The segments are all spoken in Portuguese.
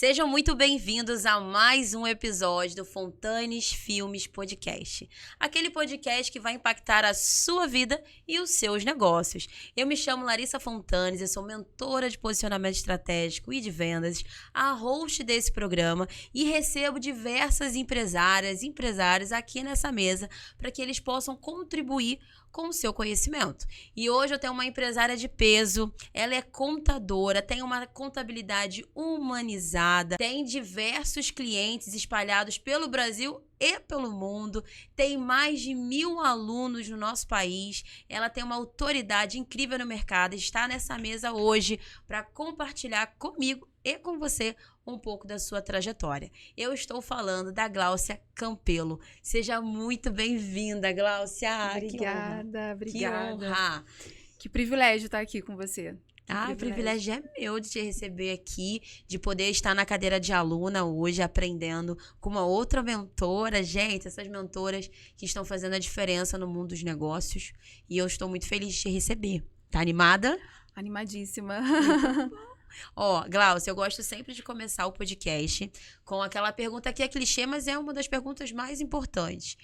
Sejam muito bem-vindos a mais um episódio do Fontanes Filmes Podcast. Aquele podcast que vai impactar a sua vida e os seus negócios. Eu me chamo Larissa Fontanes, eu sou mentora de posicionamento estratégico e de vendas, a host desse programa e recebo diversas empresárias e empresários aqui nessa mesa para que eles possam contribuir com o seu conhecimento. E hoje eu tenho uma empresária de peso, ela é contadora, tem uma contabilidade humanizada, tem diversos clientes espalhados pelo Brasil e pelo mundo, tem mais de 1.000 alunos no nosso país, ela tem uma autoridade incrível no mercado, está nessa mesa hoje para compartilhar comigo e com você um pouco da sua trajetória. Eu estou falando da Gláucia Campelo. Seja muito bem-vinda, Gláucia. Obrigada. Que honra. Que privilégio estar aqui com você. O privilégio é meu de te receber aqui, de poder estar na cadeira de aluna hoje, aprendendo com uma outra mentora. Gente, essas mentoras que estão fazendo a diferença no mundo dos negócios. E eu estou muito feliz de te receber. Tá animada? Animadíssima. Gláucia, eu gosto sempre de começar o podcast com aquela pergunta que é clichê, mas é uma das perguntas mais importantes.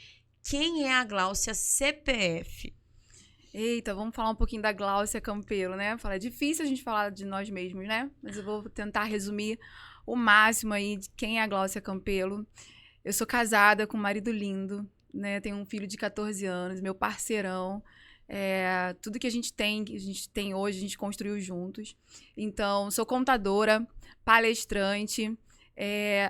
Quem é a Gláucia CPF? Eita, vamos falar um pouquinho da Gláucia Campelo, né? É difícil a gente falar de nós mesmos, né? Mas eu vou tentar resumir o máximo aí de quem é a Gláucia Campelo. Eu sou casada com um marido lindo, né? Tenho um filho de 14 anos, meu parceirão. Tudo que a gente tem hoje, a gente construiu juntos. Então, sou contadora, palestrante,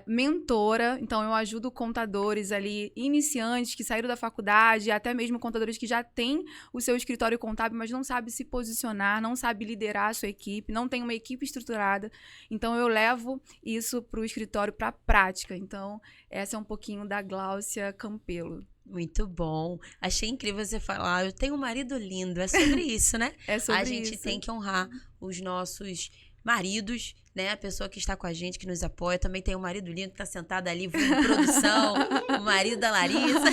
mentora. Então, eu ajudo contadores ali, iniciantes que saíram da faculdade, até mesmo contadores que já têm o seu escritório contábil, mas não sabem se posicionar, não sabem liderar a sua equipe, não tem uma equipe estruturada. Então, eu levo isso para o escritório, para a prática. Então, essa é um pouquinho da Gláucia Campelo. Muito bom. Achei incrível você falar, eu tenho um marido lindo. É sobre isso, né? É sobre isso. A gente isso. tem que honrar os nossos maridos, né? A pessoa que está com a gente, que nos apoia. Também tem um marido lindo que está sentado ali, em produção. O marido da Larissa.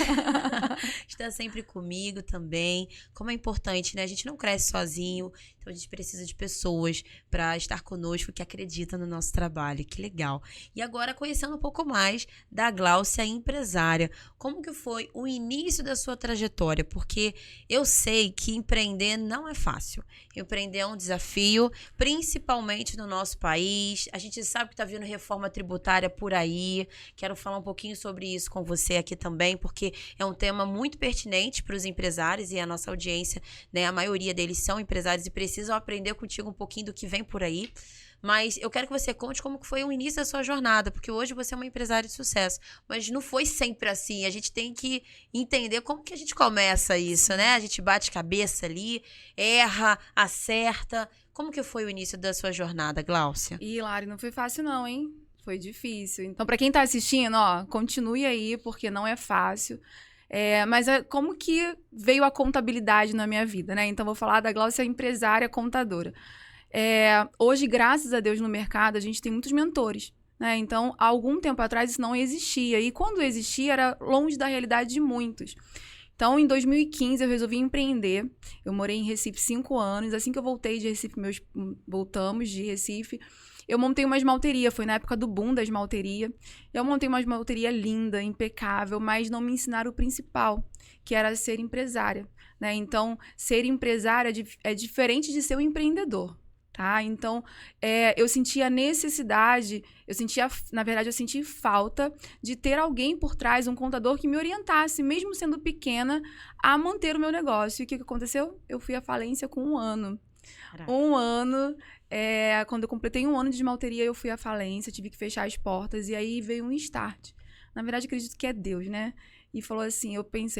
Está sempre comigo também. Como é importante, né? A gente não cresce sozinho. Então, a gente precisa de pessoas para estar conosco que acreditam no nosso trabalho. Que legal. E agora, conhecendo um pouco mais da Gláucia empresária. Como que foi o início da sua trajetória? Porque eu sei que empreender não é fácil. Empreender é um desafio, principalmente no nosso país. A gente sabe que está vindo reforma tributária por aí. Quero falar um pouquinho sobre isso com você aqui também, porque é um tema muito pertinente para os empresários e a nossa audiência, né? A maioria deles são empresários e precisam aprender contigo um pouquinho do que vem por aí. Mas eu quero que você conte como que foi o início da sua jornada, porque hoje você é uma empresária de sucesso. Mas não foi sempre assim. A gente tem que entender como que a gente começa isso, né? A gente bate cabeça ali, erra, acerta. Como que foi o início da sua jornada, Gláucia? Lari, não foi fácil não, hein? Foi difícil. Então, para quem tá assistindo, continue aí, porque não é fácil. Mas como que veio a contabilidade na minha vida, né? Então, vou falar da Gláucia empresária contadora. Hoje, graças a Deus, no mercado, a gente tem muitos mentores, né? Então, há algum tempo atrás, isso não existia. E quando existia, era longe da realidade de muitos. Então, em 2015, eu resolvi empreender. Eu morei em Recife 5 anos. Assim que eu voltei de Recife, voltamos de Recife, eu montei uma esmalteria. Foi na época do boom da esmalteria. Eu montei uma esmalteria linda, impecável, mas não me ensinaram o principal, que era ser empresária, né? Então, ser empresária é diferente de ser um empreendedor. Tá? Então, eu senti a necessidade, na verdade, eu senti falta de ter alguém por trás, um contador que me orientasse, mesmo sendo pequena, a manter o meu negócio. E o que aconteceu? Eu fui à falência com 1 ano. Caraca. 1 ano, quando eu completei 1 ano de esmalteria, eu fui à falência, tive que fechar as portas, e aí veio um start. Na verdade, acredito que é Deus, né? E falou assim,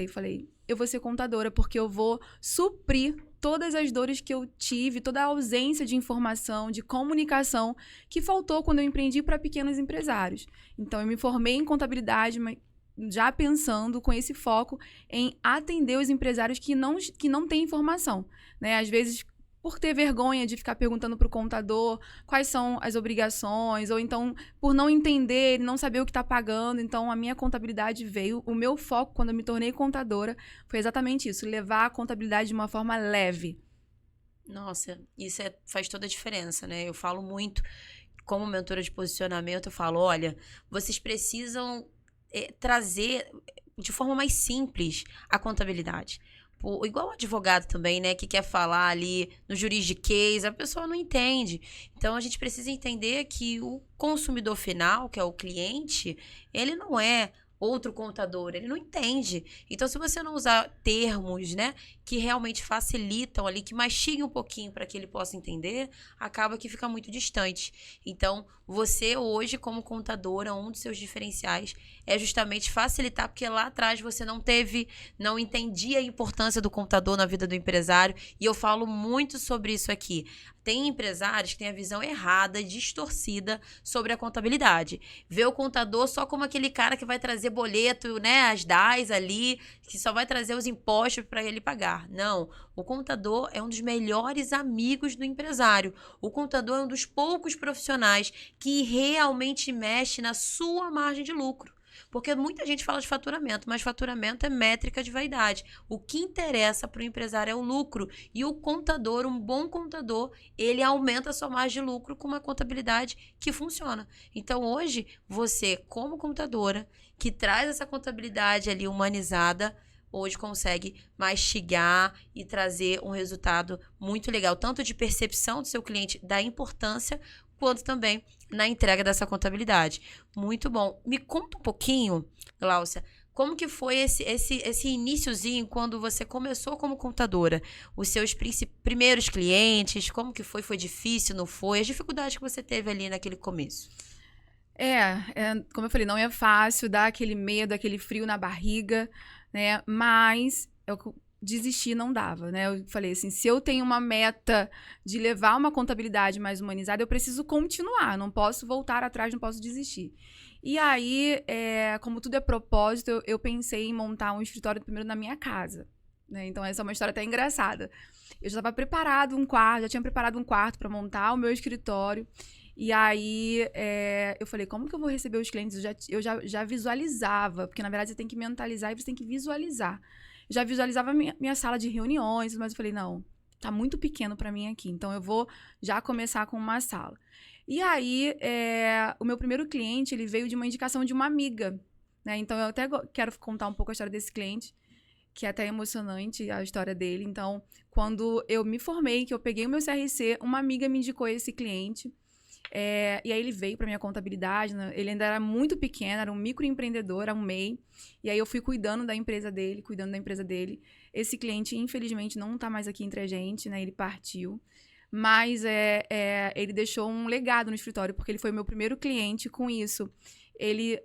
falei, eu vou ser contadora, porque eu vou suprir todas as dores que eu tive, toda a ausência de informação, de comunicação que faltou quando eu empreendi para pequenos empresários. Então, eu me formei em contabilidade, mas já pensando com esse foco em atender os empresários que não têm informação, né? Às vezes, por ter vergonha de ficar perguntando para o contador quais são as obrigações, ou então por não entender, não saber o que está pagando. Então, a minha contabilidade veio. O meu foco, quando eu me tornei contadora, foi exatamente isso, levar a contabilidade de uma forma leve. Nossa, isso faz toda a diferença, né? Eu falo muito como mentora de posicionamento, eu falo, olha, vocês precisam trazer de forma mais simples a contabilidade. Igual o advogado também, né, que quer falar ali no juridiquês, a pessoa não entende. Então, a gente precisa entender que o consumidor final, que é o cliente, ele não é outro contador, ele não entende. Então, se você não usar termos, né, que realmente facilitam ali, que mastiguem um pouquinho para que ele possa entender, acaba que fica muito distante. Então, você hoje, como contadora, um dos seus diferenciais é justamente facilitar, porque lá atrás você não entendia a importância do contador na vida do empresário, e eu falo muito sobre isso aqui. Tem empresários que têm a visão errada, distorcida sobre a contabilidade. Vê o contador só como aquele cara que vai trazer boleto, né, as DAS ali, que só vai trazer os impostos para ele pagar. Não, o contador é um dos melhores amigos do empresário. O contador é um dos poucos profissionais que realmente mexe na sua margem de lucro. Porque muita gente fala de faturamento, mas faturamento é métrica de vaidade. O que interessa para o empresário é o lucro. E o contador, um bom contador, ele aumenta a sua margem de lucro com uma contabilidade que funciona. Então, hoje, você, como contadora, que traz essa contabilidade ali humanizada, hoje consegue mastigar e trazer um resultado muito legal, tanto de percepção do seu cliente da importância, quanto também na entrega dessa contabilidade. Muito bom. Me conta um pouquinho, Gláucia, como que foi esse iniciozinho quando você começou como contadora? Os seus primeiros clientes, como que foi? Foi difícil, não foi? As dificuldades que você teve ali naquele começo? Como eu falei, não é fácil, dá aquele medo, aquele frio na barriga, né? Mas desistir não dava, né? Eu falei assim, se eu tenho uma meta de levar uma contabilidade mais humanizada, eu preciso continuar, não posso voltar atrás, não posso desistir. E aí, como tudo é propósito, eu pensei em montar um escritório primeiro na minha casa, né? Então, essa é uma história até engraçada. Eu já estava já tinha preparado um quarto para montar o meu escritório. E aí, eu falei, como que eu vou receber os clientes? Eu já visualizava, porque na verdade você tem que mentalizar e você tem que visualizar. Eu já visualizava minha sala de reuniões, mas eu falei, não, tá muito pequeno para mim aqui, então eu vou já começar com uma sala. E aí, o meu primeiro cliente, ele veio de uma indicação de uma amiga, né? Então, eu até quero contar um pouco a história desse cliente, que é até emocionante a história dele. Então, quando eu me formei, que eu peguei o meu CRC, uma amiga me indicou esse cliente. E aí ele veio para minha contabilidade, né? Ele ainda era muito pequeno, era um microempreendedor, era um MEI. E aí eu fui cuidando da empresa dele. Esse cliente, infelizmente, não está mais aqui entre a gente, né? Ele partiu. Mas ele deixou um legado no escritório, porque ele foi meu primeiro cliente com isso.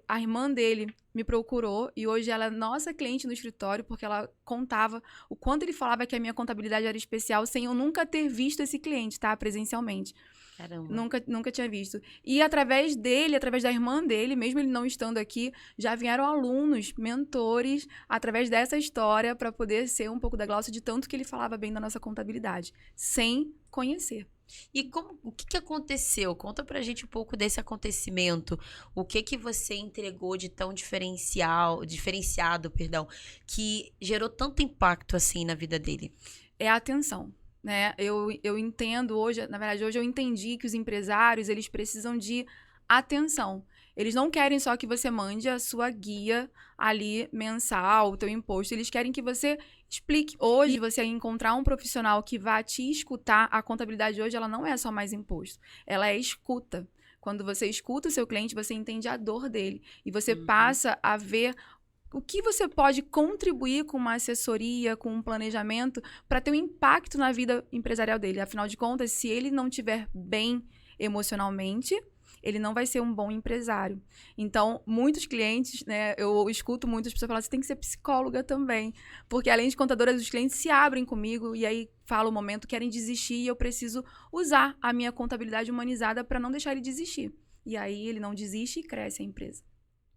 A irmã dele me procurou e hoje ela é nossa cliente no escritório, porque ela contava o quanto ele falava que a minha contabilidade era especial sem eu nunca ter visto esse cliente, tá? Presencialmente. Caramba. Nunca tinha visto. E através dele, através da irmã dele, mesmo ele não estando aqui, já vieram alunos, mentores, através dessa história, para poder ser um pouco da Gláucia, de tanto que ele falava bem da nossa contabilidade, sem conhecer. E o que aconteceu? Conta pra gente um pouco desse acontecimento. O que você entregou de tão diferenciado, que gerou tanto impacto assim na vida dele? É a atenção. Né? Eu entendo hoje, na verdade, hoje eu entendi que os empresários, eles precisam de atenção. Eles não querem só que você mande a sua guia ali mensal, o teu imposto. Eles querem que você explique. Hoje, você encontrar um profissional que vá te escutar, a contabilidade hoje, ela não é só mais imposto. Ela é escuta. Quando você escuta o seu cliente, você entende a dor dele. E você passa a ver o que você pode contribuir com uma assessoria, com um planejamento, para ter um impacto na vida empresarial dele. Afinal de contas, se ele não estiver bem emocionalmente, ele não vai ser um bom empresário. Então, muitos clientes, né, eu escuto muitas pessoas falar, você tem que ser psicóloga também. Porque além de contadora, os clientes se abrem comigo e aí fala o momento, querem desistir e eu preciso usar a minha contabilidade humanizada para não deixar ele desistir. E aí ele não desiste e cresce a empresa.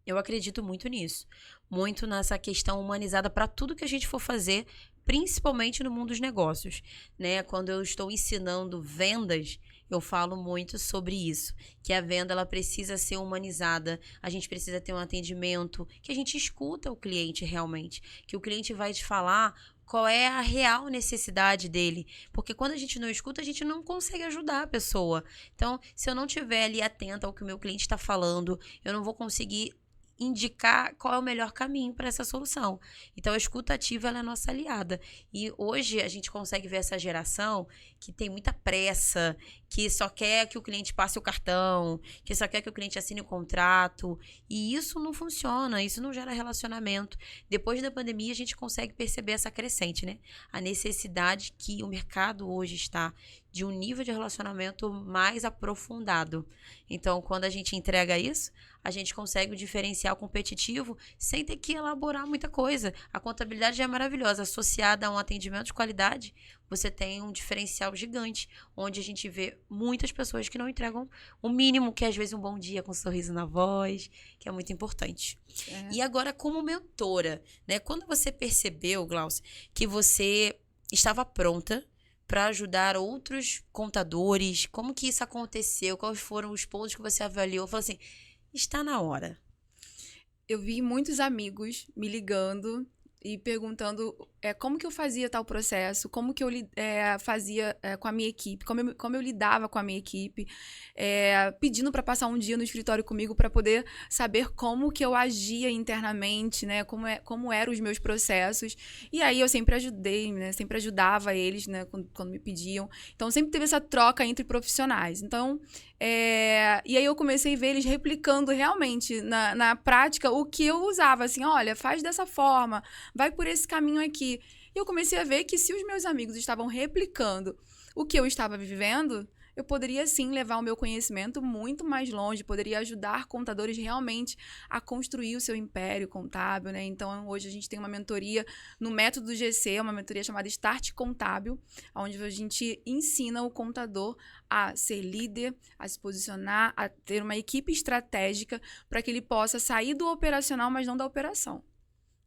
Eu acredito muito nisso. Muito nessa questão humanizada para tudo que a gente for fazer, principalmente no mundo dos negócios, né? Quando eu estou ensinando vendas, eu falo muito sobre isso, que a venda ela precisa ser humanizada, a gente precisa ter um atendimento, que a gente escuta o cliente realmente, que o cliente vai te falar qual é a real necessidade dele, porque quando a gente não escuta, a gente não consegue ajudar a pessoa. Então, se eu não estiver ali atenta ao que o meu cliente está falando, eu não vou conseguir indicar qual é o melhor caminho para essa solução. Então, a escuta ativa ela é nossa aliada. E hoje a gente consegue ver essa geração que tem muita pressa, que só quer que o cliente passe o cartão, que só quer que o cliente assine o contrato. E isso não funciona, isso não gera relacionamento. Depois da pandemia, a gente consegue perceber essa crescente, né? A necessidade que o mercado hoje está de um nível de relacionamento mais aprofundado. Então, quando a gente entrega isso, a gente consegue o diferencial competitivo sem ter que elaborar muita coisa. A contabilidade já é maravilhosa. Associada a um atendimento de qualidade, você tem um diferencial gigante, onde a gente vê muitas pessoas que não entregam o mínimo, que é às vezes um bom dia com um sorriso na voz, que é muito importante. E agora, como mentora, né? Quando você percebeu, Glaucia, que você estava pronta para ajudar outros contadores, como que isso aconteceu? Quais foram os pontos que você avaliou? Falou assim, está na hora. Eu vi muitos amigos me ligando e perguntando como que eu fazia tal processo, como que eu fazia com a minha equipe, como eu lidava com a minha equipe, pedindo para passar um dia no escritório comigo para poder saber como que eu agia internamente, né, como eram os meus processos. E aí eu sempre ajudei, né, sempre ajudava eles, né, quando me pediam. Então sempre teve essa troca entre profissionais. Então, e aí eu comecei a ver eles replicando realmente na prática o que eu usava, assim, olha, faz dessa forma, vai por esse caminho aqui. E eu comecei a ver que se os meus amigos estavam replicando o que eu estava vivendo, eu poderia sim levar o meu conhecimento muito mais longe, poderia ajudar contadores realmente a construir o seu império contábil, né? Então, hoje a gente tem uma mentoria no método GC, uma mentoria chamada Start Contábil, onde a gente ensina o contador a ser líder, a se posicionar, a ter uma equipe estratégica para que ele possa sair do operacional, mas não da operação.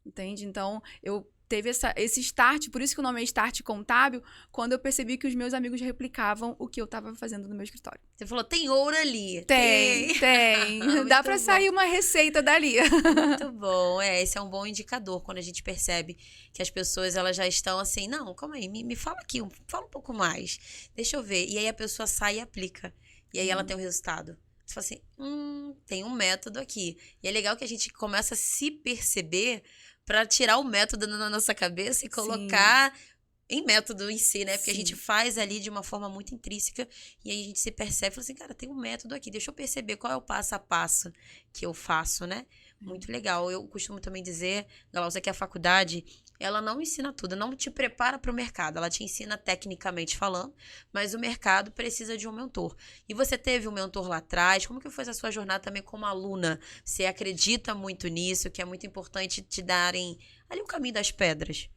Entende? Então, eu teve esse start, por isso que o nome é Start Contábil, quando eu percebi que os meus amigos replicavam o que eu estava fazendo no meu escritório. Você falou, tem ouro ali. Tem. Dá para sair uma receita dali. Muito bom. Esse é um bom indicador, quando a gente percebe que as pessoas elas já estão assim, não, calma aí, me fala aqui, fala um pouco mais, deixa eu ver. E aí a pessoa sai e aplica. E aí ela tem o resultado. Você fala assim, tem um método aqui. E é legal que a gente começa a se perceber para tirar o método na nossa cabeça e colocar em método em si, né? Porque a gente faz ali de uma forma muito intrínseca e aí a gente se percebe e fala assim, cara, tem um método aqui, deixa eu perceber qual é o passo a passo que eu faço, né? Muito legal. Eu costumo também dizer, Glaucia, que a faculdade, ela não ensina tudo, não te prepara para o mercado, ela te ensina tecnicamente falando, mas o mercado precisa de um mentor. E você teve um mentor lá atrás, como que foi a sua jornada também como aluna? Você acredita muito nisso, que é muito importante te darem ali o caminho das pedras?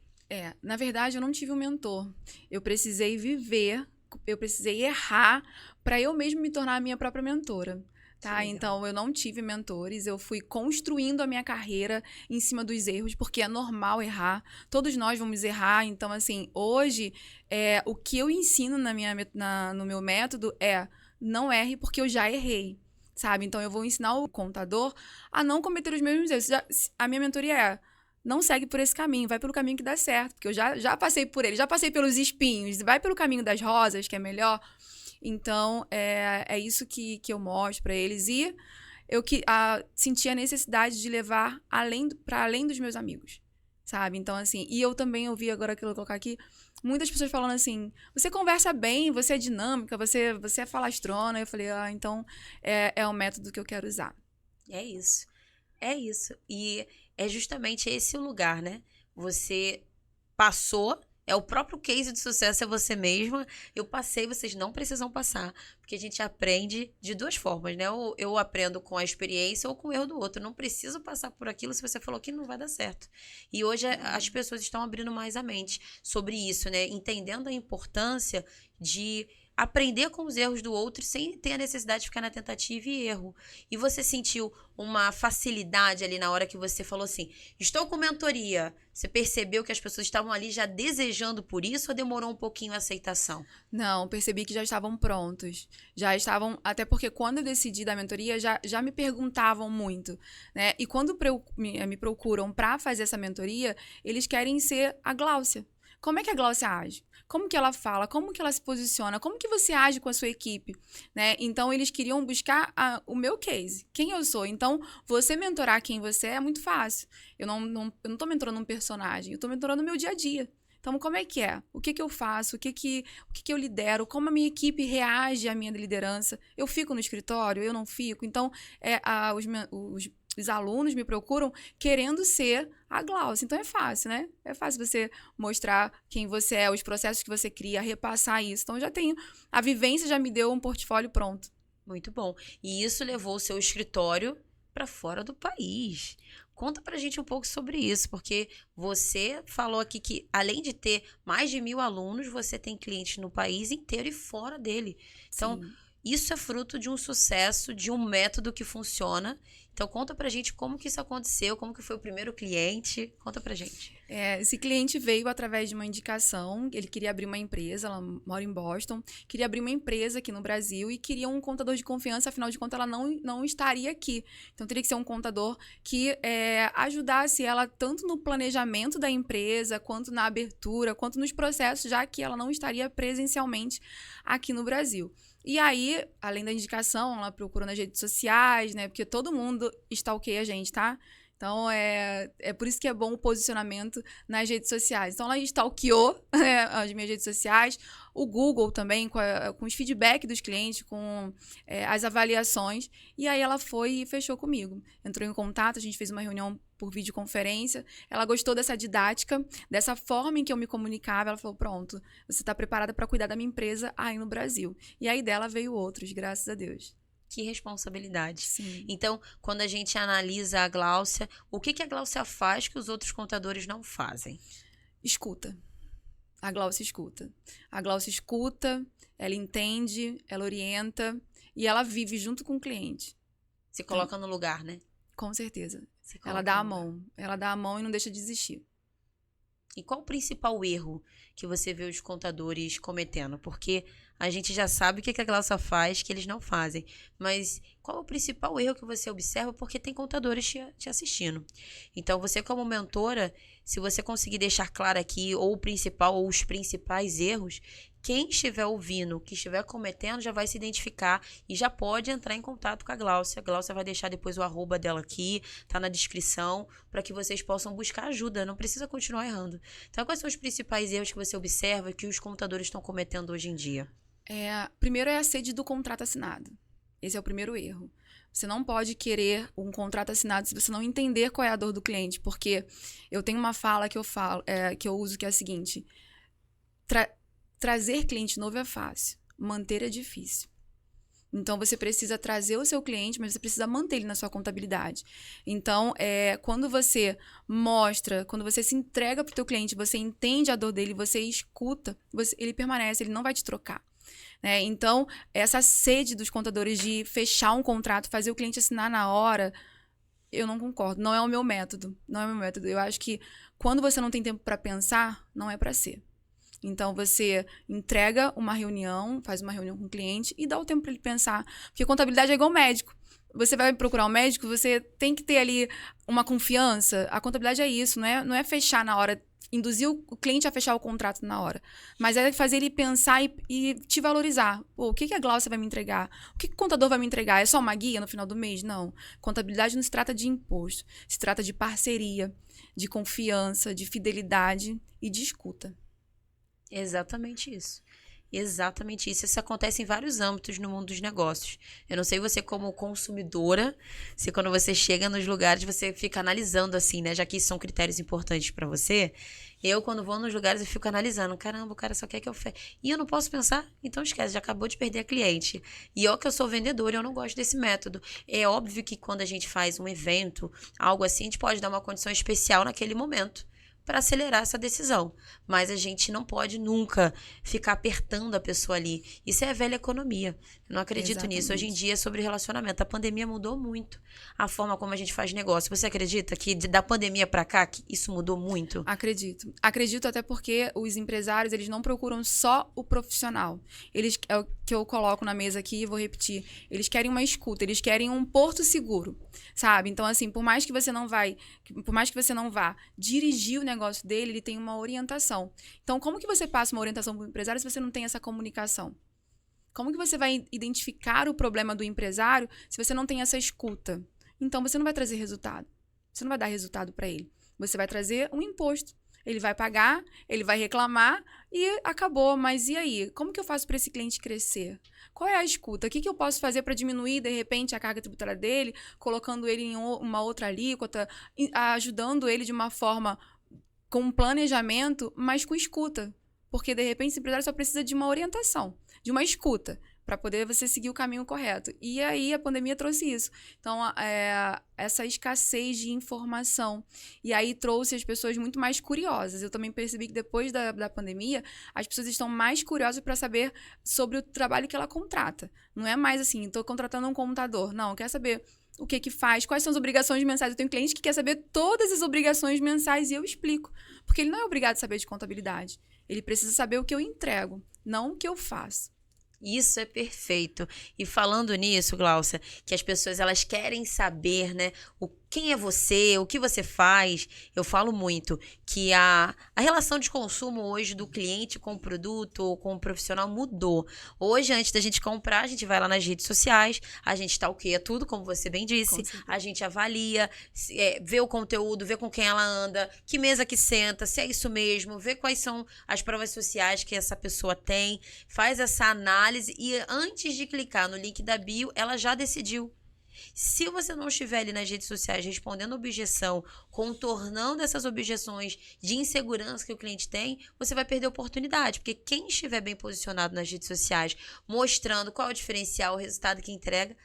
Na verdade, eu não tive um mentor. Eu precisei viver, eu precisei errar para eu mesma me tornar a minha própria mentora. Tá? Então, eu não tive mentores, eu fui construindo a minha carreira em cima dos erros, porque é normal errar, todos nós vamos errar. Então, assim, hoje, o que eu ensino no meu método é não erre porque eu já errei, sabe? Então, eu vou ensinar o contador a não cometer os mesmos erros. A minha mentoria não segue por esse caminho, vai pelo caminho que dá certo, porque eu já passei por ele, já passei pelos espinhos, vai pelo caminho das rosas, que é melhor. Então, é isso que eu mostro para eles. E eu senti a necessidade de levar para além dos meus amigos, sabe? Então, assim, e eu também ouvi agora que eu vou colocar aqui, muitas pessoas falando assim, você conversa bem, você é dinâmica, você é falastrona. Eu falei, então é o método que eu quero usar. É isso. É isso. E é justamente esse o lugar, né? Você passou... É o próprio case de sucesso, é você mesma. Eu passei, vocês não precisam passar. Porque a gente aprende de duas formas, né? Ou eu aprendo com a experiência ou com o erro do outro. Eu não preciso passar por aquilo se você falou que não vai dar certo. E hoje as pessoas estão abrindo mais a mente sobre isso, né? Entendendo a importância de aprender com os erros do outro sem ter a necessidade de ficar na tentativa e erro. E você sentiu uma facilidade ali na hora que você falou assim, estou com mentoria. Você percebeu que as pessoas estavam ali já desejando por isso ou demorou um pouquinho a aceitação? Não, percebi que já estavam prontos. Já estavam, até porque quando eu decidi da mentoria, já me perguntavam muito, né? E quando me procuram para fazer essa mentoria, eles querem ser a Gláucia. Como é que a Gláucia age? Como que ela fala? Como que ela se posiciona? Como que você age com a sua equipe? Né? Então, eles queriam buscar o meu case. Quem eu sou? Então, você mentorar quem você é muito fácil. Eu não tô mentorando um personagem. Eu tô mentorando o meu dia a dia. Então, como é que é? O que que eu faço? O que que eu lidero? Como a minha equipe reage à minha liderança? Eu fico no escritório? Eu não fico? Então, os alunos me procuram querendo ser a Gláucia. Então, é fácil, né? É fácil você mostrar quem você é, os processos que você cria, repassar isso. Então, eu já tenho... A vivência já me deu um portfólio pronto. Muito bom. E isso levou o seu escritório para fora do país. Conta pra gente um pouco sobre isso, porque você falou aqui que, além de ter mais de 1.000 alunos, você tem clientes no país inteiro e fora dele. Então, Sim. isso é fruto de um sucesso, de um método que funciona. Então, conta pra gente como que isso aconteceu, como que foi o primeiro cliente. Conta pra gente. Esse cliente veio através de uma indicação, ele queria abrir uma empresa, ela mora em Boston, queria abrir uma empresa aqui no Brasil e queria um contador de confiança, afinal de contas ela não estaria aqui. Então teria que ser um contador que ajudasse ela tanto no planejamento da empresa, quanto na abertura, quanto nos processos, já que ela não estaria presencialmente aqui no Brasil. E aí, além da indicação, ela procurou nas redes sociais, né? Porque todo mundo stalkeia a gente, tá? Então, é por isso que é bom o posicionamento nas redes sociais. Então, ela stalkeou as minhas redes sociais, o Google também, com os feedbacks dos clientes, com as avaliações. E aí, ela foi e fechou comigo. Entrou em contato, a gente fez uma reunião por videoconferência. Ela gostou dessa didática, dessa forma em que eu me comunicava. Ela falou, pronto, você está preparada para cuidar da minha empresa aí no Brasil. E aí, dela veio outros, graças a Deus. Que responsabilidade. Sim. Então, quando a gente analisa a Gláucia, o que a Gláucia faz que os outros contadores não fazem? Escuta. A Gláucia escuta. A Gláucia escuta, ela entende, ela orienta e ela vive junto com o cliente. Se coloca no lugar, né? Com certeza. Ela Ela dá a mão. Ela dá a mão e não deixa de desistir. E qual o principal erro que você vê os contadores cometendo? Porque a gente já sabe o que a Gláucia faz, que eles não fazem. Mas qual é o principal erro que você observa? Porque tem contadores te assistindo. Então, você como mentora, se você conseguir deixar claro aqui ou o principal ou os principais erros, quem estiver ouvindo, que estiver cometendo, já vai se identificar e já pode entrar em contato com a Gláucia. A Gláucia vai deixar depois o @, dela aqui, tá na descrição, para que vocês possam buscar ajuda. Não precisa continuar errando. Então, quais são os principais erros que você observa que os contadores estão cometendo hoje em dia? Primeiro é a sede do contrato assinado. Esse é o primeiro erro. Você não pode querer um contrato assinado se você não entender qual é a dor do cliente, porque eu tenho uma fala que eu uso que é a seguinte: trazer cliente novo é fácil, manter é difícil. Então, você precisa trazer o seu cliente, mas você precisa manter ele na sua contabilidade. Então, quando você mostra, quando você se entrega para o teu cliente, você entende a dor dele, você escuta, ele permanece, ele não vai te trocar. Né? Então, essa sede dos contadores de fechar um contrato, fazer o cliente assinar na hora, eu não concordo. Não é o meu método. Não é o meu método. Eu acho que quando você não tem tempo para pensar, não é para ser. Então, você entrega uma reunião, faz uma reunião com o cliente e dá o tempo para ele pensar. Porque contabilidade é igual médico. Você vai procurar um médico, você tem que ter ali uma confiança. A contabilidade é isso, não é fechar na hora, induzir o cliente a fechar o contrato na hora. Mas é fazer ele pensar e te valorizar. Pô, o que a Gláucia vai me entregar? O que o contador vai me entregar? É só uma guia no final do mês? Não. Contabilidade não se trata de imposto. Se trata de parceria, de confiança, de fidelidade e de escuta. Exatamente isso. Exatamente isso. Isso acontece em vários âmbitos no mundo dos negócios. Eu não sei você como consumidora, se quando você chega nos lugares você fica analisando assim, né? Já que isso são critérios importantes para você. Eu, quando vou nos lugares, eu fico analisando. Caramba, o cara só quer que eu feche. E eu não posso pensar? Então esquece, já acabou de perder a cliente. E eu que eu sou vendedora, eu não gosto desse método. É óbvio que quando a gente faz um evento, algo assim, a gente pode dar uma condição especial naquele momento, para acelerar essa decisão. Mas a gente não pode nunca ficar apertando a pessoa ali. Isso é a velha economia. Eu não acredito nisso. Hoje em dia é sobre relacionamento. A pandemia mudou muito a forma como a gente faz negócio. Você acredita que da pandemia para cá que isso mudou muito? Acredito. Acredito até porque os empresários, eles não procuram só o profissional. Eles, é o que eu coloco na mesa aqui, vou repetir, eles querem uma escuta, eles querem um porto seguro, sabe? Então, assim, por mais que você não vá dirigir o negócio dele, ele tem uma orientação. Então, como que você passa uma orientação para o empresário se você não tem essa comunicação? Como que você vai identificar o problema do empresário se você não tem essa escuta? Então, você não vai trazer resultado. Você não vai dar resultado para ele. Você vai trazer um imposto. Ele vai pagar, ele vai reclamar e acabou. Mas e aí? Como que eu faço para esse cliente crescer? Qual é a escuta? O que eu posso fazer para diminuir, de repente, a carga tributária dele, colocando ele em uma outra alíquota, ajudando ele de uma forma com um planejamento, mas com escuta? Porque, de repente, esse empresário só precisa de uma orientação, de uma escuta, para poder você seguir o caminho correto. E aí a pandemia trouxe isso. Então, essa escassez de informação. E aí trouxe as pessoas muito mais curiosas. Eu também percebi que depois da pandemia, as pessoas estão mais curiosas para saber sobre o trabalho que ela contrata. Não é mais assim, estou contratando um contador. Não, quer saber o que faz, quais são as obrigações mensais. Eu tenho cliente que quer saber todas as obrigações mensais e eu explico. Porque ele não é obrigado a saber de contabilidade. Ele precisa saber o que eu entrego, não o que eu faço. Isso é perfeito. E falando nisso, Gláucia, que as pessoas elas querem saber, né, quem é você, o que você faz. Eu falo muito que a relação de consumo hoje do cliente com o produto ou com o profissional mudou. Hoje, antes da gente comprar, a gente vai lá nas redes sociais, a gente stalkeia tudo, como você bem disse, a gente avalia, vê o conteúdo, vê com quem ela anda, que mesa que senta, se é isso mesmo, vê quais são as provas sociais que essa pessoa tem, faz essa análise e antes de clicar no link da bio, ela já decidiu. Se você não estiver ali nas redes sociais respondendo objeção, contornando essas objeções de insegurança que o cliente tem, você vai perder a oportunidade. Porque quem estiver bem posicionado nas redes sociais, mostrando qual é o diferencial, o resultado que entrega,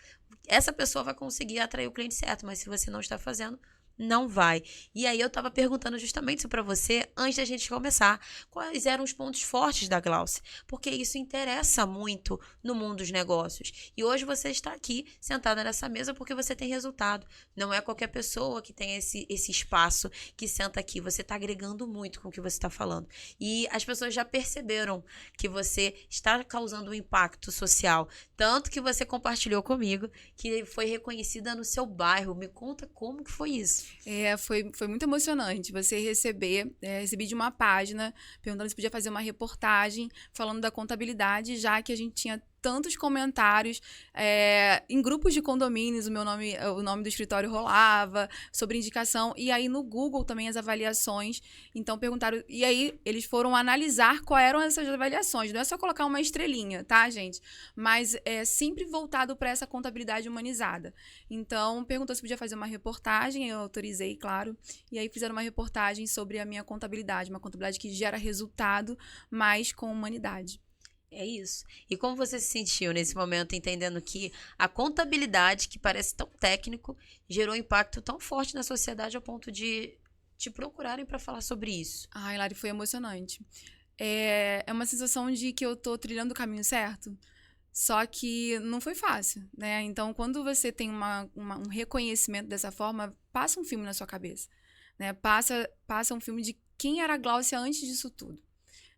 essa pessoa vai conseguir atrair o cliente certo. Mas se você não está fazendo, não vai. E aí eu estava perguntando justamente isso para você antes da gente começar. Quais eram os pontos fortes da Gláucia? Porque isso interessa muito no mundo dos negócios. E hoje você está aqui sentada nessa mesa porque você tem resultado. Não é qualquer pessoa que tem esse espaço que senta aqui. Você está agregando muito com o que você está falando. E as pessoas já perceberam que você está causando um impacto social. Tanto que você compartilhou comigo que foi reconhecida no seu bairro. Me conta como que foi isso. Foi muito emocionante você recebi de uma página perguntando se podia fazer uma reportagem falando da contabilidade, já que a gente tinha tantos comentários em grupos de condomínios, o nome do escritório rolava, sobre indicação, e aí no Google também as avaliações, então perguntaram, e aí eles foram analisar quais eram essas avaliações, não é só colocar uma estrelinha, tá, gente? Mas é sempre voltado para essa contabilidade humanizada. Então, perguntou se podia fazer uma reportagem, eu autorizei, claro, e aí fizeram uma reportagem sobre a minha contabilidade, uma contabilidade que gera resultado, mas com humanidade. É isso. E como você se sentiu nesse momento, entendendo que a contabilidade, que parece tão técnico, gerou um impacto tão forte na sociedade ao ponto de te procurarem para falar sobre isso? Ai, Lari, foi emocionante. É uma sensação de que eu tô trilhando o caminho certo, só que não foi fácil, né? Então, quando você tem um reconhecimento dessa forma, passa um filme na sua cabeça, né? Passa um filme de quem era a Gláucia antes disso tudo,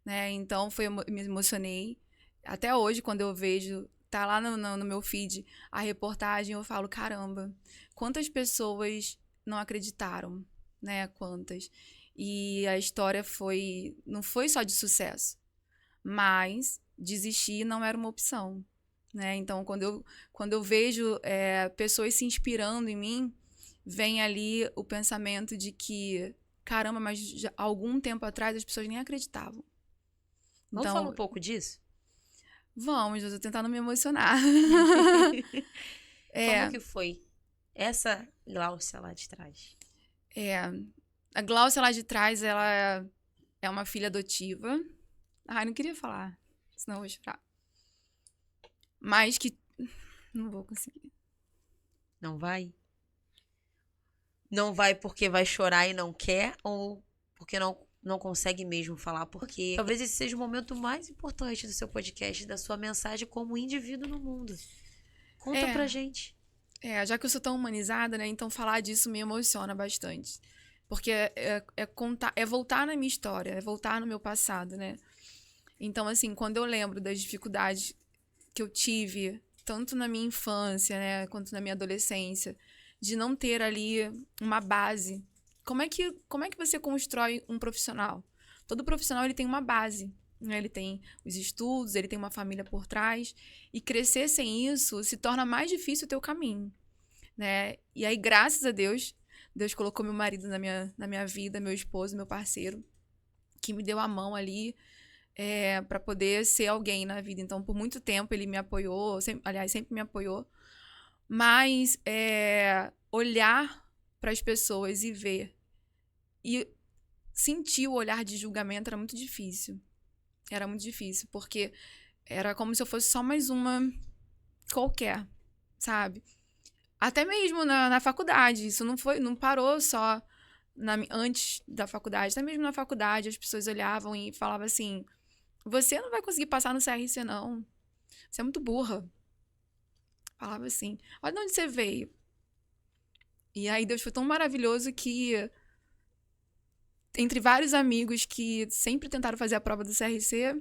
né? Então, me emocionei. Até hoje, quando eu vejo, tá lá no meu feed, a reportagem, eu falo, caramba, quantas pessoas não acreditaram, né? Quantas. E a história não foi só de sucesso, mas desistir não era uma opção, né? Então, quando eu vejo pessoas se inspirando em mim, vem ali o pensamento de que, caramba, mas já, algum tempo atrás as pessoas nem acreditavam. Vamos falar um pouco disso? Vamos, eu tô tentando me emocionar. Como que foi essa Gláucia lá de trás? A Gláucia lá de trás, ela é uma filha adotiva. Ai, não queria falar, senão eu vou chorar. Mas que... Não vou conseguir. Não vai? Não vai porque vai chorar e não quer? Ou porque não consegue mesmo falar, porque talvez esse seja o momento mais importante do seu podcast, da sua mensagem como indivíduo no mundo. Conta pra gente. Já que eu sou tão humanizada, né? Então falar disso me emociona bastante. Porque é voltar na minha história, é voltar no meu passado, né? Então, assim, quando eu lembro das dificuldades que eu tive, tanto na minha infância, né, quanto na minha adolescência, de não ter ali uma base. Como é que você constrói um profissional? Todo profissional, ele tem uma base, né? Ele tem os estudos, ele tem uma família por trás, e crescer sem isso se torna mais difícil o teu caminho, né? E aí, graças a Deus, Deus colocou meu marido na minha vida, meu esposo, meu parceiro, que me deu a mão ali, para poder ser alguém na vida. Então, por muito tempo, ele me apoiou, sempre me apoiou. Mas olhar para as pessoas e ver e sentir o olhar de julgamento era muito difícil. Era muito difícil, porque era como se eu fosse só mais uma qualquer, sabe? Até mesmo na faculdade. Isso não parou só antes da faculdade. Até mesmo na faculdade, as pessoas olhavam e falavam assim: você não vai conseguir passar no CRC, não. Você é muito burra. Falava assim: olha de onde você veio. E aí Deus foi tão maravilhoso que, entre vários amigos que sempre tentaram fazer a prova do CRC,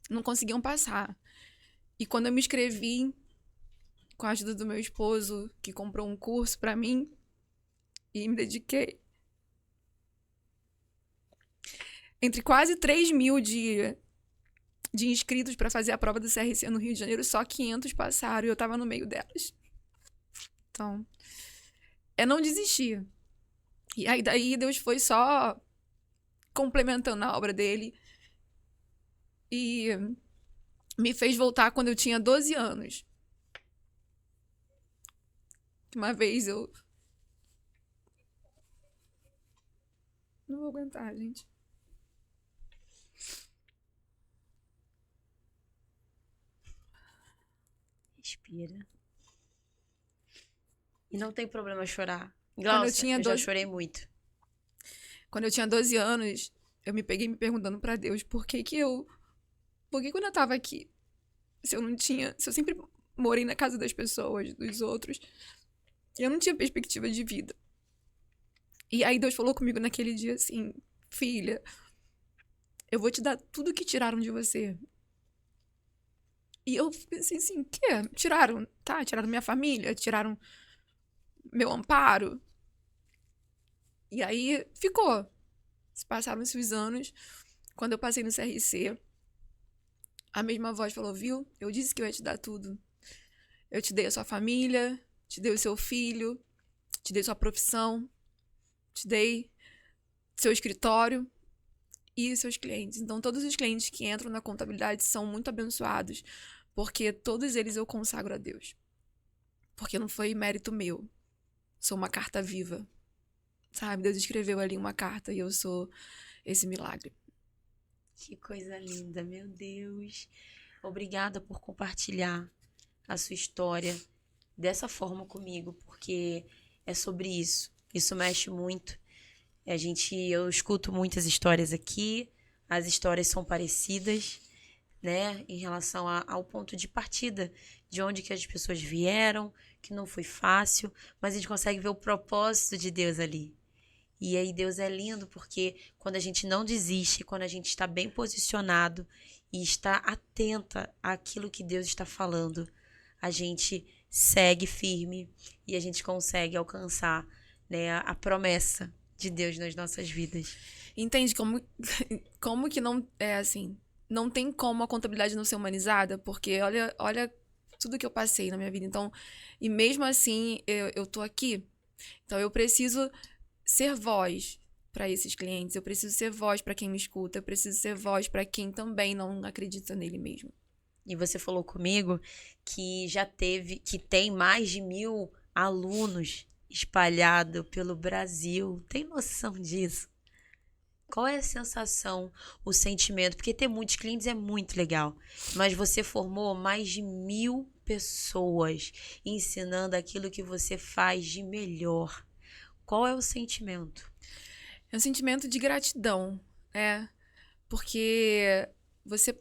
não conseguiam passar. E quando eu me inscrevi, com a ajuda do meu esposo, que comprou um curso pra mim, e me dediquei. Entre quase 3 mil de inscritos para fazer a prova do CRC no Rio de Janeiro, só 500 passaram e eu tava no meio delas. Então, não desistir. E aí daí Deus foi só complementando a obra dele e me fez voltar quando eu tinha 12 anos. Uma vez eu... Não vou aguentar, gente. Respira. E não tem problema chorar. Glaucia, eu já chorei muito. Quando eu tinha 12 anos, eu me peguei me perguntando pra Deus por que quando eu tava aqui, se eu sempre morei na casa das pessoas, dos outros, eu não tinha perspectiva de vida. E aí Deus falou comigo naquele dia assim: filha, eu vou te dar tudo que tiraram de você. E eu pensei assim: quê? Tiraram? Tá, tiraram minha família, tiraram meu amparo. E aí ficou. Se passaram-se os anos. Quando eu passei no CRC, a mesma voz falou: viu? Eu disse que eu ia te dar tudo. Eu te dei a sua família, te dei o seu filho, te dei sua profissão, te dei seu escritório e seus clientes. Então, todos os clientes que entram na contabilidade são muito abençoados, porque todos eles eu consagro a Deus. Porque não foi mérito meu. Sou uma carta viva. Sabe? Deus escreveu ali uma carta e eu sou esse milagre. Que coisa linda, meu Deus. Obrigada por compartilhar a sua história dessa forma comigo, porque é sobre isso. Isso mexe muito. Eu escuto muitas histórias aqui, as histórias são parecidas, né, em relação ao ponto de partida, de onde que as pessoas vieram, que não foi fácil, mas a gente consegue ver o propósito de Deus ali. E aí Deus é lindo porque quando a gente não desiste, quando a gente está bem posicionado e está atenta àquilo que Deus está falando, a gente segue firme e a gente consegue alcançar, né, a promessa de Deus nas nossas vidas. Entende como que não é assim? Não tem como a contabilidade não ser humanizada, porque olha tudo que eu passei na minha vida. Então, e mesmo assim, eu tô aqui. Então, eu preciso ser voz para esses clientes, eu preciso ser voz para quem me escuta, eu preciso ser voz para quem também não acredita nele mesmo. E você falou comigo que tem mais de 1.000 alunos espalhados pelo Brasil. Tem noção disso? Qual é a sensação, o sentimento? Porque ter muitos clientes é muito legal, mas você formou mais de 1.000 pessoas ensinando aquilo que você faz de melhor. Qual é o sentimento? É um sentimento de gratidão, né? Porque você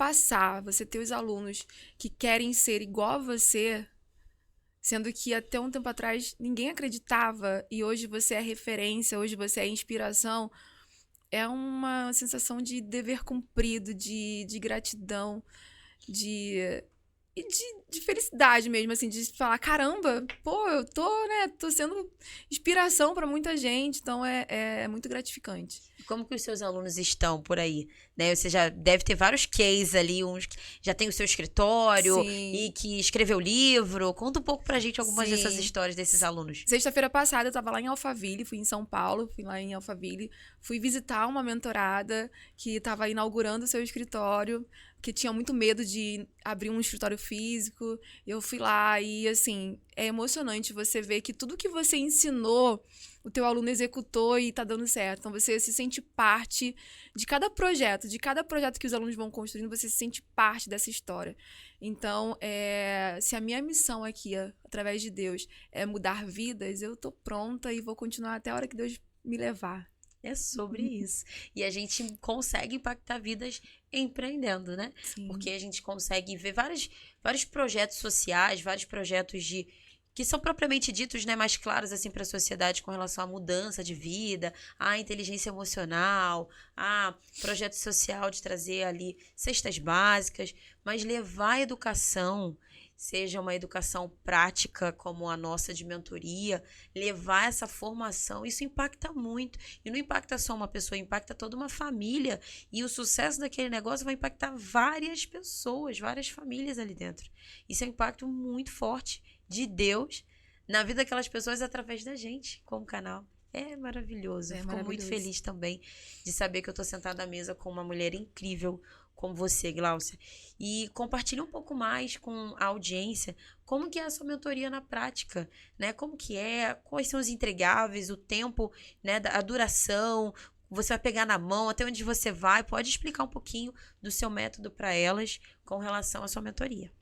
ter os alunos que querem ser igual a você, sendo que até um tempo atrás ninguém acreditava e hoje você é referência, hoje você é inspiração, é uma sensação de dever cumprido, de gratidão, de de felicidade mesmo, assim, de falar, caramba, pô, eu tô sendo inspiração para muita gente, então é muito gratificante. Como que os seus alunos estão por aí, né? Você já deve ter vários cases ali, uns que já tem o seu escritório e Sim, que escreveu livro. Conta um pouco pra gente algumas dessas sim. histórias desses alunos. Sexta-feira passada eu tava lá em Alphaville, fui em São Paulo, fui lá em Alphaville, fui visitar uma mentorada que tava inaugurando o seu escritório, que tinha muito medo de abrir um escritório físico. Eu fui lá e, assim, é emocionante você ver que tudo que você ensinou, o teu aluno executou e tá dando certo. Então, você se sente parte de cada projeto que os alunos vão construindo, você se sente parte dessa história. Então, se a minha missão aqui, através de Deus, é mudar vidas, eu tô pronta e vou continuar até a hora que Deus me levar. É sobre isso. E a gente consegue impactar vidas empreendendo, né? Sim. Porque a gente consegue ver vários projetos sociais, vários projetos que são propriamente ditos, né, mais claros assim para a sociedade com relação à mudança de vida, à inteligência emocional, a projeto social de trazer ali cestas básicas, mas levar a educação, seja uma educação prática como a nossa de mentoria, levar essa formação, isso impacta muito. E não impacta só uma pessoa, impacta toda uma família. E o sucesso daquele negócio vai impactar várias pessoas, várias famílias ali dentro. Isso é um impacto muito forte de Deus na vida daquelas pessoas através da gente, como canal. É maravilhoso. É Fico muito maravilhoso. feliz também de saber que eu tô sentada à mesa com uma mulher incrível como você, Gláucia. E compartilha um pouco mais com a audiência como que é a sua mentoria na prática, né? Como que é, quais são os entregáveis, o tempo, né, a duração, você vai pegar na mão, até onde você vai. Pode explicar um pouquinho do seu método para elas com relação à sua mentoria.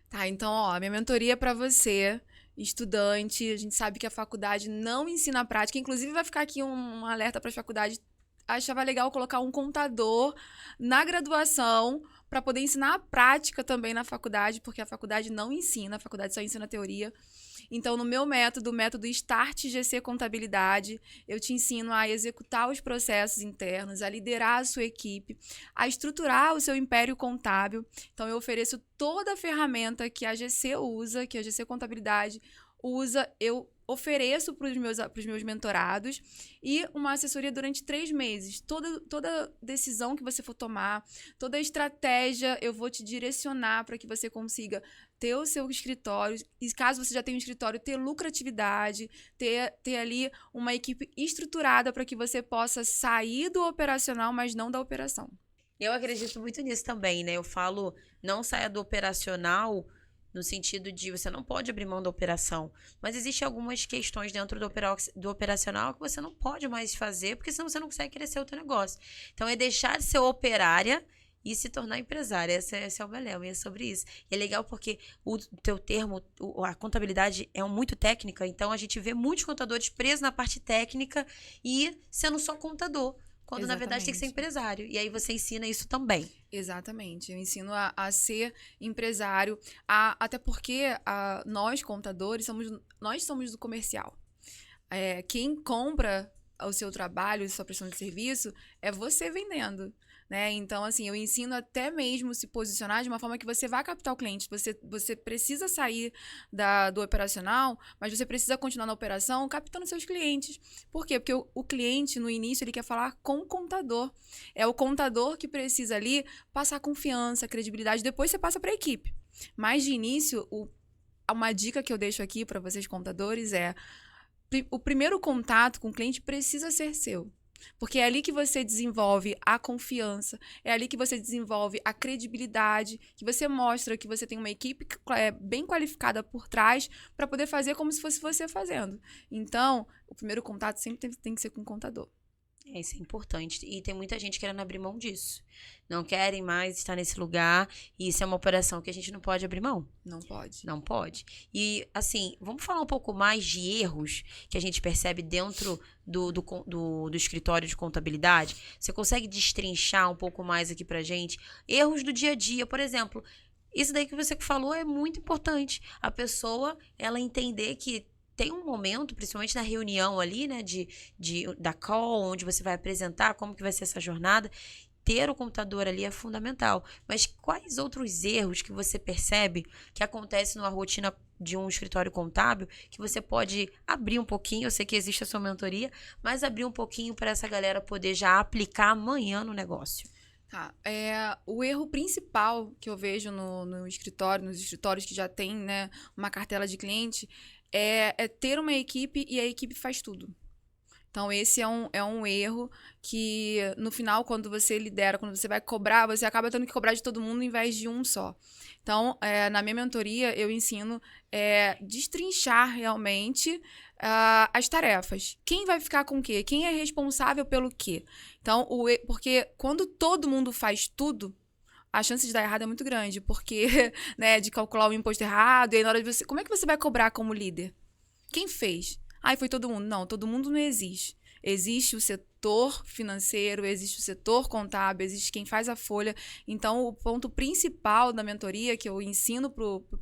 Tá, então, ó, a minha mentoria é pra você, estudante. A gente sabe que a faculdade não ensina a prática. Inclusive, vai ficar aqui um alerta para as faculdades. Achava legal colocar um contador na graduação para poder ensinar a prática também na faculdade, porque a faculdade não ensina, a faculdade só ensina a teoria. Então, no meu método, o método Start GC Contabilidade, eu te ensino a executar os processos internos, a liderar a sua equipe, a estruturar o seu império contábil. Então, eu ofereço toda a ferramenta que a GC usa, que a GC Contabilidade usa, eu ofereço para os meus mentorados e uma assessoria durante 3 meses. Toda decisão que você for tomar, toda estratégia, eu vou te direcionar para que você consiga ter o seu escritório, e caso você já tenha um escritório, ter lucratividade, ter ali uma equipe estruturada para que você possa sair do operacional, mas não da operação. Eu acredito muito nisso também, né? Eu falo, não saia do operacional no sentido de você não pode abrir mão da operação, mas existem algumas questões dentro do operacional que você não pode mais fazer, porque senão você não consegue crescer o teu negócio. Então, é deixar de ser operária e se tornar empresária. Esse é o Belém, e é sobre isso. E é legal porque o teu termo, a contabilidade é muito técnica, então a gente vê muitos contadores presos na parte técnica e sendo só contador. Quando, na verdade, tem que ser empresário. E aí você ensina isso também. Exatamente. Eu ensino a ser empresário, até porque nós, contadores, nós somos do comercial. Quem compra o seu trabalho, sua prestação de serviço, é você vendendo. Né? Então, assim, eu ensino até mesmo se posicionar de uma forma que você vai captar o cliente. Você precisa sair do operacional, mas você precisa continuar na operação captando seus clientes. Por quê? Porque o cliente, no início, ele quer falar com o contador. É o contador que precisa ali passar confiança, credibilidade. Depois você passa para a equipe. Mas, de início, uma dica que eu deixo aqui para vocês, contadores, é o primeiro contato com o cliente precisa ser seu. Porque é ali que você desenvolve a confiança, é ali que você desenvolve a credibilidade, que você mostra que você tem uma equipe bem qualificada por trás para poder fazer como se fosse você fazendo. Então, o primeiro contato sempre tem que ser com o contador. Isso é importante. E tem muita gente querendo abrir mão disso. Não querem mais estar nesse lugar. E isso é uma operação que a gente não pode abrir mão. Não pode. Não pode. E, assim, vamos falar um pouco mais de erros que a gente percebe dentro do escritório de contabilidade? Você consegue destrinchar um pouco mais aqui pra gente? Erros do dia a dia, por exemplo. Isso daí que você falou é muito importante. A pessoa, ela entender que tem um momento, principalmente na reunião ali, né, da call, onde você vai apresentar como que vai ser essa jornada, ter o computador ali é fundamental. Mas quais outros erros que você percebe que acontecem numa rotina de um escritório contábil que você pode abrir um pouquinho? Eu sei que existe a sua mentoria, mas abrir um pouquinho para essa galera poder já aplicar amanhã no negócio. Tá. O erro principal que eu vejo no escritório, nos escritórios que já tem, né, uma cartela de cliente, é ter uma equipe e a equipe faz tudo. Então, esse é um erro que, no final, quando você lidera, quando você vai cobrar, você acaba tendo que cobrar de todo mundo em vez de um só. Então, na minha mentoria, eu ensino destrinchar realmente as tarefas. Quem vai ficar com o quê? Quem é responsável pelo quê? Então, porque quando todo mundo faz tudo, a chance de dar errado é muito grande, porque, né, de calcular o imposto errado, e aí na hora de você... Como é que você vai cobrar como líder? Quem fez? Ai, foi todo mundo. Não, todo mundo não existe. Existe o setor financeiro, existe o setor contábil, existe quem faz a folha. Então, o ponto principal da mentoria que eu ensino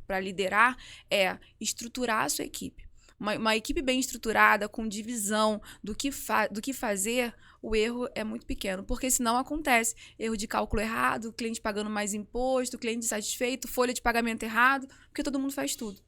para liderar é estruturar a sua equipe. Uma equipe bem estruturada, com divisão do que fazer, o erro é muito pequeno. Porque senão acontece erro de cálculo errado, cliente pagando mais imposto, cliente insatisfeito, folha de pagamento errado, porque todo mundo faz tudo.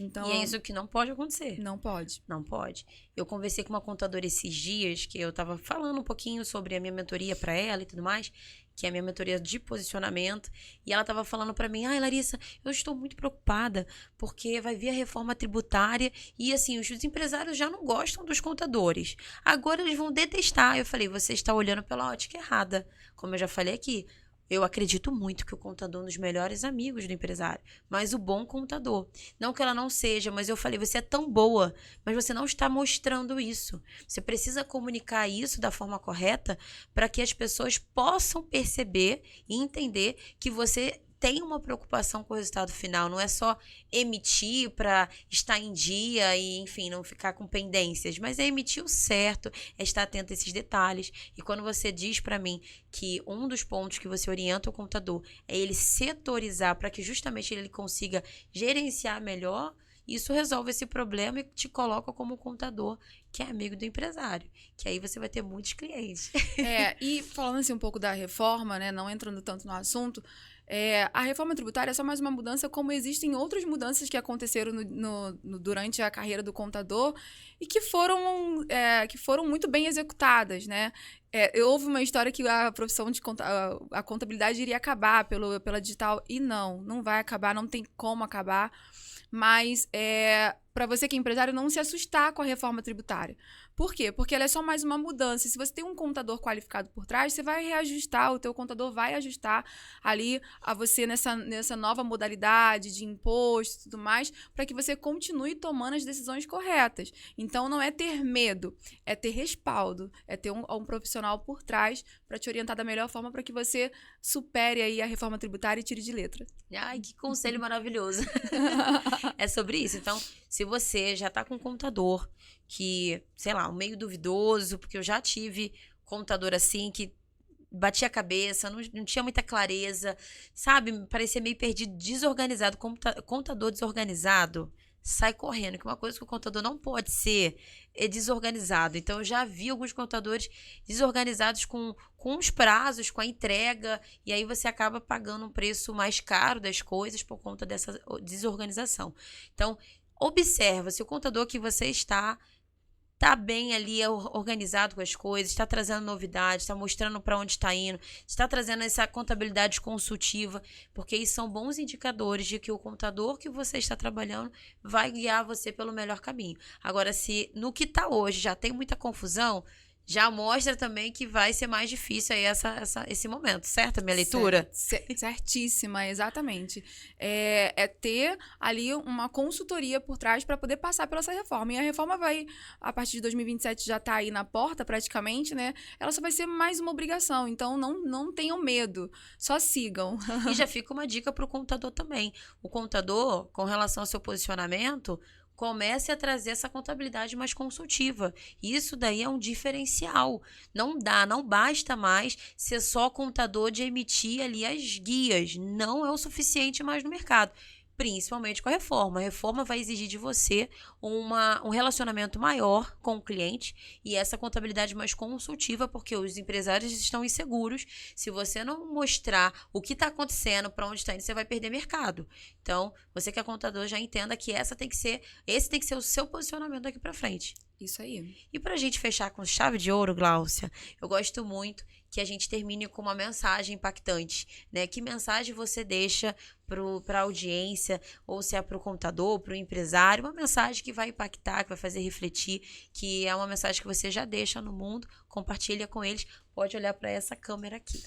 Então, e é isso que não pode acontecer. Não pode. Não pode. Eu conversei com uma contadora esses dias, que eu tava falando um pouquinho sobre a minha mentoria para ela e tudo mais, que é a minha mentoria de posicionamento, e ela tava falando para mim: ai, Larissa, eu estou muito preocupada, porque vai vir a reforma tributária e, assim, os empresários já não gostam dos contadores. Agora eles vão detestar. Eu falei: você está olhando pela ótica errada. Como eu já falei aqui, eu acredito muito que o contador é um dos melhores amigos do empresário, mas o bom contador. Não que ela não seja, mas eu falei, você é tão boa, mas você não está mostrando isso. Você precisa comunicar isso da forma correta para que as pessoas possam perceber e entender que você tem uma preocupação com o resultado final. Não é só emitir para estar em dia e, enfim, não ficar com pendências, mas é emitir o certo, é estar atento a esses detalhes. E quando você diz para mim que um dos pontos que você orienta o contador é ele setorizar para que justamente ele consiga gerenciar melhor, isso resolve esse problema e te coloca como contador que é amigo do empresário, que aí você vai ter muitos clientes. E falando assim um pouco da reforma, né, não entrando tanto no assunto, a reforma tributária é só mais uma mudança, como existem outras mudanças que aconteceram durante a carreira do contador e que foram muito bem executadas, né? Houve uma história que a profissão de a contabilidade iria acabar pela digital, e não vai acabar, não tem como acabar. Mas para você que é empresário, não se assustar com a reforma tributária. Por quê? Porque ela é só mais uma mudança. Se você tem um contador qualificado por trás, você vai reajustar, o teu contador vai ajustar ali a você nessa nova modalidade de imposto e tudo mais, para que você continue tomando as decisões corretas. Então, não é ter medo, é ter respaldo, é ter um profissional por trás para te orientar da melhor forma para que você supere aí a reforma tributária e tire de letra. Ai, que conselho maravilhoso. É sobre isso. Então, se você já tá com um contador que, sei lá, meio duvidoso, porque eu já tive contador assim que batia a cabeça, não tinha muita clareza, sabe? Parecia meio perdido, desorganizado. Contador desorganizado, sai correndo, que uma coisa que o contador não pode ser é desorganizado. Então, eu já vi alguns contadores desorganizados com os prazos, com a entrega, e aí você acaba pagando um preço mais caro das coisas por conta dessa desorganização. Então, observa se o contador que você está bem ali organizado com as coisas, está trazendo novidades, está mostrando para onde está indo, está trazendo essa contabilidade consultiva, porque isso são bons indicadores de que o contador que você está trabalhando vai guiar você pelo melhor caminho. Agora, se no que está hoje já tem muita confusão, já mostra também que vai ser mais difícil aí esse momento, certo? A minha leitura? Certíssima, exatamente. É ter ali uma consultoria por trás para poder passar pela essa reforma. E a reforma vai, a partir de 2027, já tá aí na porta praticamente, né? Ela só vai ser mais uma obrigação. Então, não tenham medo, só sigam. E já fica uma dica para o contador também. O contador, com relação ao seu posicionamento, comece a trazer essa contabilidade mais consultiva. Isso daí é um diferencial. Não basta mais ser só contador de emitir ali as guias. Não é o suficiente mais no mercado. Principalmente com a reforma. A reforma vai exigir de você um relacionamento maior com o cliente e essa contabilidade mais consultiva, porque os empresários estão inseguros. Se você não mostrar o que está acontecendo, para onde está indo, você vai perder mercado. Então, você que é contador já entenda que esse tem que ser o seu posicionamento daqui para frente. Isso aí. E para a gente fechar com chave de ouro, Gláucia, eu gosto muito que a gente termine com uma mensagem impactante, né? Que mensagem você deixa para a audiência, ou se é para o contador, para o empresário, uma mensagem que vai impactar, que vai fazer refletir, que é uma mensagem que você já deixa no mundo, compartilha com eles, pode olhar para essa câmera aqui.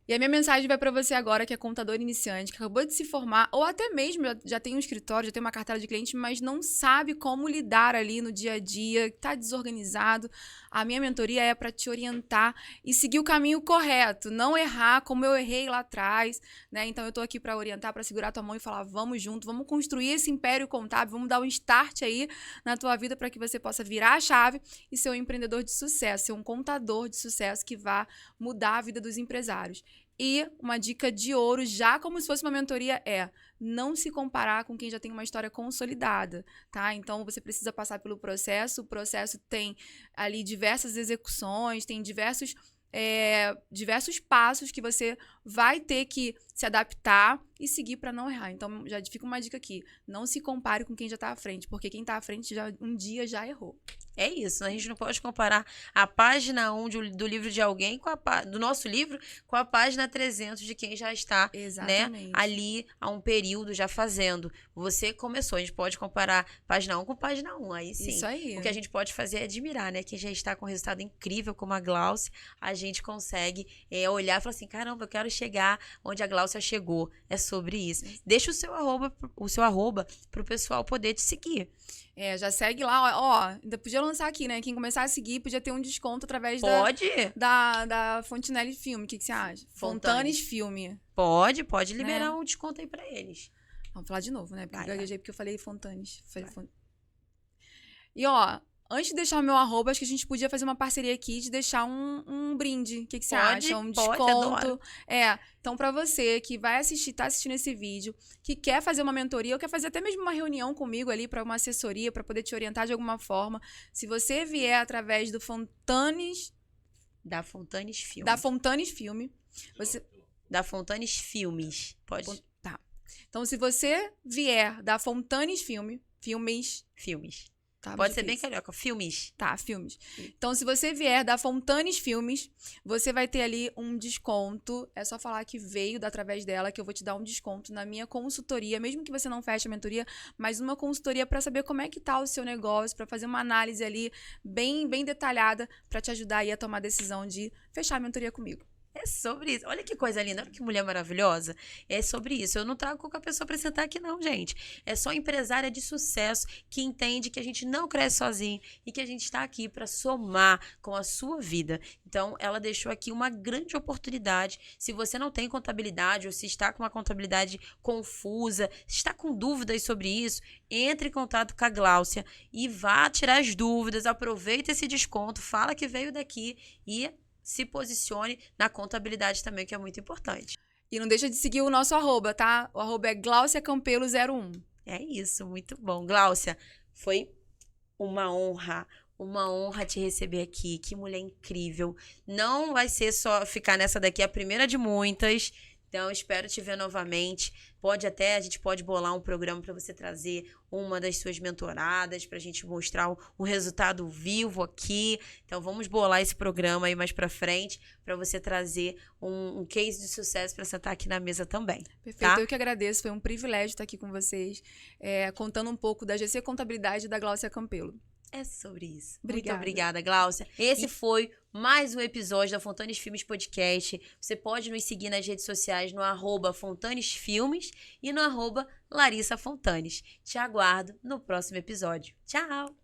E a minha mensagem vai para você agora, que é contador iniciante, que acabou de se formar, ou até mesmo já tem um escritório, já tem uma carteira de cliente, mas não sabe como lidar ali no dia a dia, está desorganizado. A minha mentoria é para te orientar e seguir o caminho correto, não errar como eu errei lá atrás, né? Então eu estou aqui para orientar, para segurar tua mão e falar, vamos junto, vamos construir esse império contábil, vamos dar um start aí na tua vida para que você possa virar a chave e ser um empreendedor de sucesso, ser um contador de sucesso que vá mudar a vida dos empresários. E uma dica de ouro, já como se fosse uma mentoria, é não se comparar com quem já tem uma história consolidada, tá? Então, você precisa passar pelo processo. O processo tem ali diversas execuções, tem diversos passos que você vai ter que se adaptar e seguir para não errar. Então, já fica uma dica aqui. Não se compare com quem já está à frente, porque quem está à frente um dia já errou. É isso, a gente não pode comparar a página 1 do livro de alguém, do nosso livro, com a página 300 de quem já está, né, ali há um período já fazendo. Você começou, a gente pode comparar página 1 com página 1, aí sim. Isso aí. O que a gente pode fazer é admirar, né? Quem já está com um resultado incrível como a Gláucia, a gente consegue olhar e falar assim, caramba, eu quero chegar onde a Gláucia chegou. É sobre isso. Deixa o seu arroba pro pessoal poder te seguir. Já segue lá, ó, ainda podia lançar aqui, né? Quem começar a seguir podia ter um desconto através da Fontanelles Filme. O que você acha? Fontanes Filme. Pode liberar um desconto aí pra eles. Vamos falar de novo, né? Porque eu gaguejei porque eu falei Fontanes. E, ó, antes de deixar o meu arroba, acho que a gente podia fazer uma parceria aqui de deixar um brinde. O que você acha? Um desconto. Adoro. Então, pra você que vai tá assistindo esse vídeo, que quer fazer uma mentoria, ou quer fazer até mesmo uma reunião comigo ali para uma assessoria, para poder te orientar de alguma forma, se você vier através do Fontanes... Da Fontanes Filme. Da Fontanes Filme. Da Fontanes Filmes. Pode. Tá. Então, se você vier da Fontanes Filmes. Tá, pode ser bem carioca. Filmes. Tá, filmes. Então, se você vier da Fontanes Filmes, você vai ter ali um desconto. É só falar que veio através dela, que eu vou te dar um desconto na minha consultoria, mesmo que você não feche a mentoria, mas uma consultoria para saber como é que tá o seu negócio, para fazer uma análise ali bem, bem detalhada, para te ajudar aí a tomar a decisão de fechar a mentoria comigo. É sobre isso. Olha que coisa linda, olha que mulher maravilhosa. É sobre isso. Eu não trago qualquer pessoa para sentar aqui não, gente. É só empresária de sucesso que entende que a gente não cresce sozinho e que a gente está aqui para somar com a sua vida. Então, ela deixou aqui uma grande oportunidade. Se você não tem contabilidade ou se está com uma contabilidade confusa, se está com dúvidas sobre isso, entre em contato com a Gláucia e vá tirar as dúvidas, aproveita esse desconto, fala que veio daqui e se posicione na contabilidade também, que é muito importante. E não deixa de seguir o nosso arroba, tá? O arroba é GláuciaCampelo01. É isso, muito bom. Gláucia, foi uma honra te receber aqui. Que mulher incrível. Não vai ser só ficar nessa daqui, a primeira de muitas. Então, espero te ver novamente. A gente pode bolar um programa para você trazer uma das suas mentoradas, para a gente mostrar o resultado vivo aqui. Então, vamos bolar esse programa aí mais para frente, para você trazer um case de sucesso para sentar aqui na mesa também. Perfeito, tá? Eu que agradeço. Foi um privilégio estar aqui com vocês, contando um pouco da GC Contabilidade e da Gláucia Campelo. É sobre isso. Obrigada. Muito obrigada, Gláucia. Esse foi mais um episódio da Fontanes Filmes Podcast. Você pode nos seguir nas redes sociais no @FontanesFilmes e no @LarissaFontanes. Te aguardo no próximo episódio. Tchau!